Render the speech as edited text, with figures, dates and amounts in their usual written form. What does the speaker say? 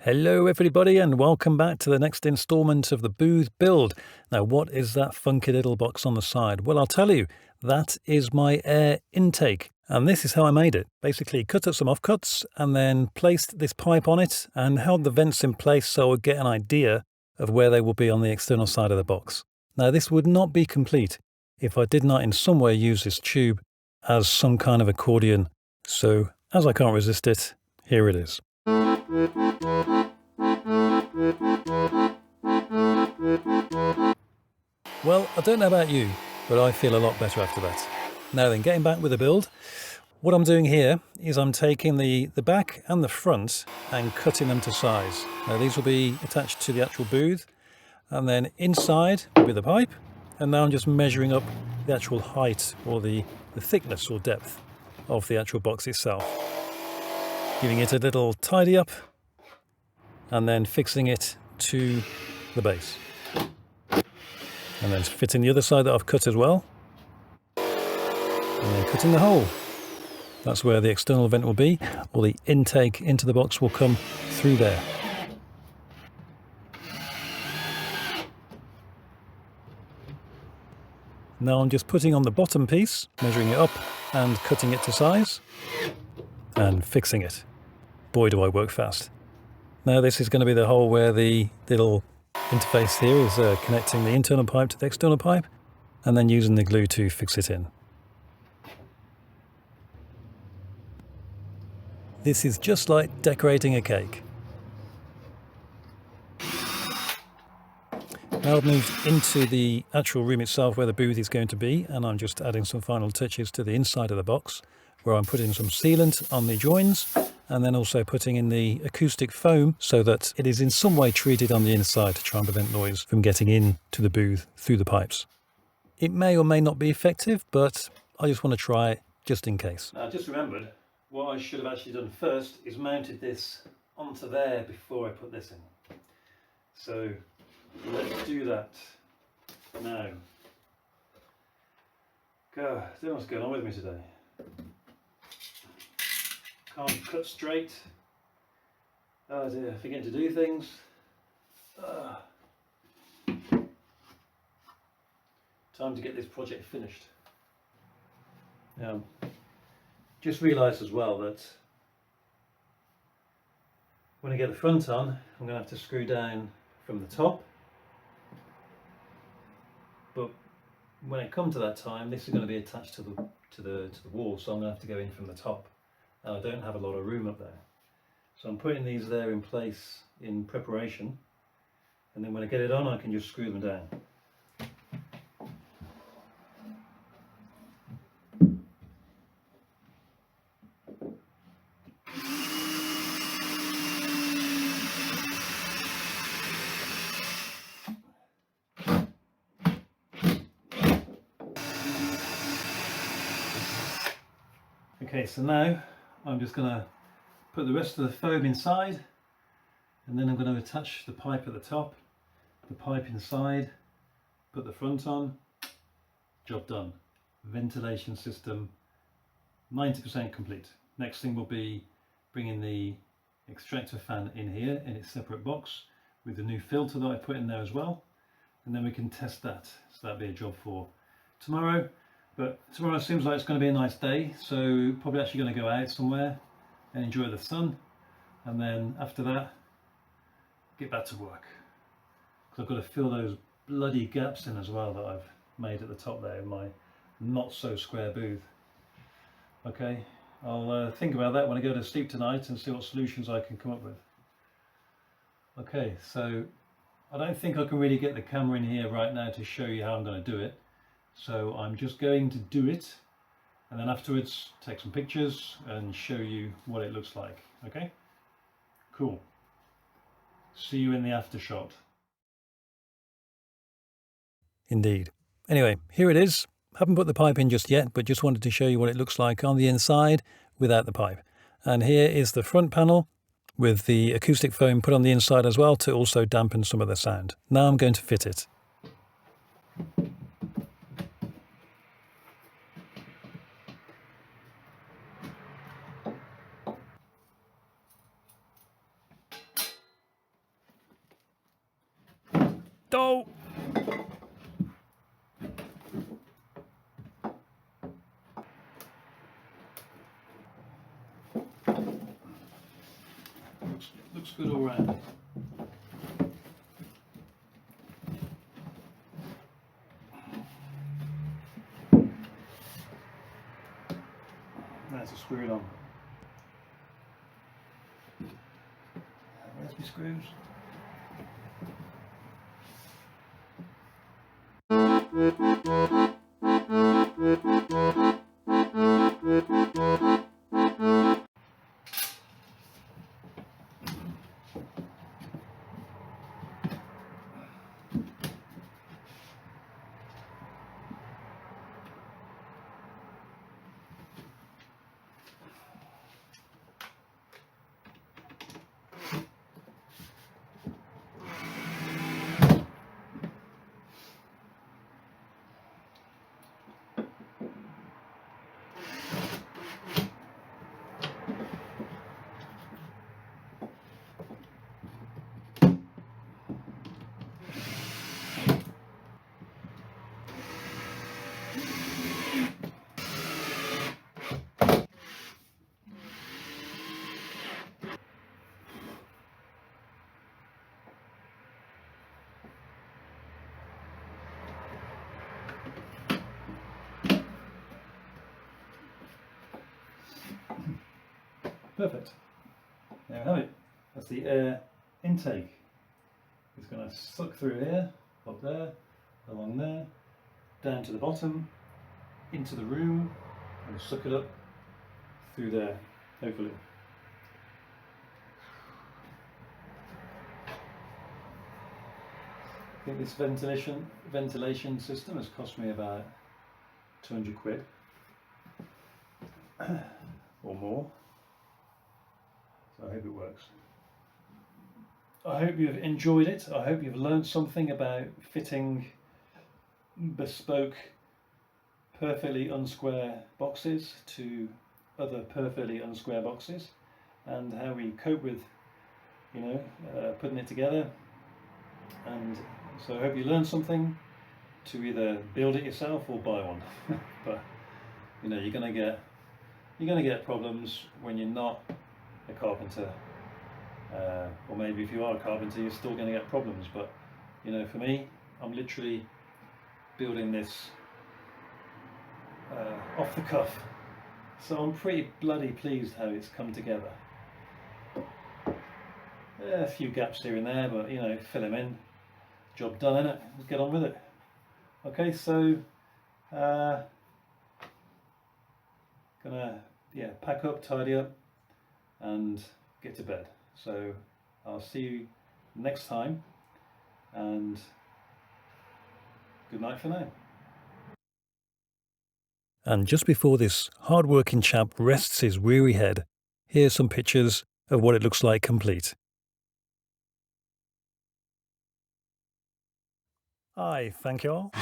Hello everybody and welcome back to the next installment of the booth build. Now what is that funky little box on the side? Well, I'll tell you, that is my air intake. And this is how I made it. Basically cut up some offcuts and then placed this pipe on it and held the vents in place so I would get an idea of where they will be on the external side of the box. Now this would not be complete if I did not in some way use this tube as some kind of accordion. So as I can't resist it, here it is. Well, I don't know about you, but I feel a lot better after that. Now then, getting back with the build, what I'm doing here is I'm taking the back and the front and cutting them to size. Now these will be attached to the actual booth, and then inside will be the pipe, and now I'm just measuring up the actual height or the thickness or depth of the actual box itself. Giving it a little tidy up and then fixing it to the base. And then fitting the other side that I've cut as well. And then cutting the hole. That's where the external vent will be, or the intake into the box will come through there. Now I'm just putting on the bottom piece, measuring it up and cutting it to size and fixing it. Boy, do I work fast. Now this is going to be the hole where the little interface here is connecting the internal pipe to the external pipe and then using the glue to fix it in. This is just like decorating a cake. Now I've moved into the actual room itself where the booth is going to be, and I'm just adding some final touches to the inside of the box where I'm putting some sealant on the joins and then also putting in the acoustic foam so that it is in some way treated on the inside to try and prevent noise from getting in to the booth through the pipes. It may or may not be effective, but I just want to try it just in case. Now I just remembered what I should have actually done first is mounted this onto there before I put this in. So let's do that now. God, I don't know what's going on with me today. Can't cut straight. Oh dear, forgetting to do things. Time to get this project finished. Now, just realised as well that when I get the front on, I'm going to have to screw down from the top. But when it comes to that time, this is going to be attached to the wall, so I'm going to have to go in from the top. And I don't have a lot of room up there. So I'm putting these there in place in preparation, and then when I get it on I can just screw them down. Okay, so now I'm just going to put the rest of the foam inside, and then I'm going to attach the pipe at the top, the pipe inside, put the front on, job done. Ventilation system 90% complete. Next thing will be bringing the extractor fan in here in its separate box with the new filter that I put in there as well, and then we can test that. So that'll be a job for tomorrow. But tomorrow seems like it's going to be a nice day, so probably actually going to go out somewhere and enjoy the sun, and then after that get back to work, because I've got to fill those bloody gaps in as well that I've made at the top there in my not so square booth. Okay, I'll think about that when I go to sleep tonight and see what solutions I can come up with. Okay, so I don't think I can really get the camera in here right now to show you how I'm going to do it. So I'm just going to do it, and then afterwards take some pictures and show you what it looks like. Okay? Cool. See you in the after shot. Indeed. Anyway, here it is. Haven't put the pipe in just yet, but just wanted to show you what it looks like on the inside without the pipe. And here is the front panel with the acoustic foam put on the inside as well to also dampen some of the sound. Now I'm going to fit it. go! Looks good all round. Now to screw it on. Where's my screws? Perfect. There we have it. That's the air intake. It's going to suck through here, up there, along there, down to the bottom, into the room, and suck it up through there, hopefully. I think this ventilation system has cost me about 200 quid or more. So I hope it works. I hope you've enjoyed it. I hope you've learned something about fitting bespoke, perfectly unsquare boxes to other perfectly unsquare boxes, and how we cope with, putting it together. And so I hope you learned something to either build it yourself or buy one. But you're gonna get problems when you're not a carpenter, or maybe if you are a carpenter you're still going to get problems, but for me, I'm literally building this off the cuff, so I'm pretty bloody pleased how it's come together. A few gaps here and there, but fill them in, job done, innit? Let's get on with it. Okay, so gonna pack up, tidy up, and get to bed. So I'll see you next time, and good night for now. And just before this hard-working chap rests his weary head, here's some pictures of what it looks like complete. I thank you all.